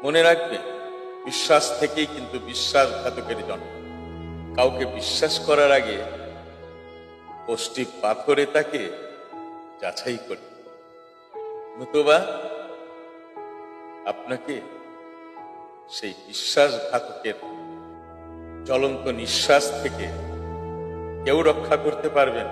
মনে রাখবে, বিশ্বাস থেকেই কিন্তু বিশ্বাসঘাতকের জন্ম। কাউকে বিশ্বাস করার আগে কষ্টি পাথরে তাকে যাচাই করি, নতুবা আপনাকে সেই বিশ্বাসঘাতকের জ্বলন্ত নিঃশ্বাস থেকে কেউ রক্ষা করতে পারবেন।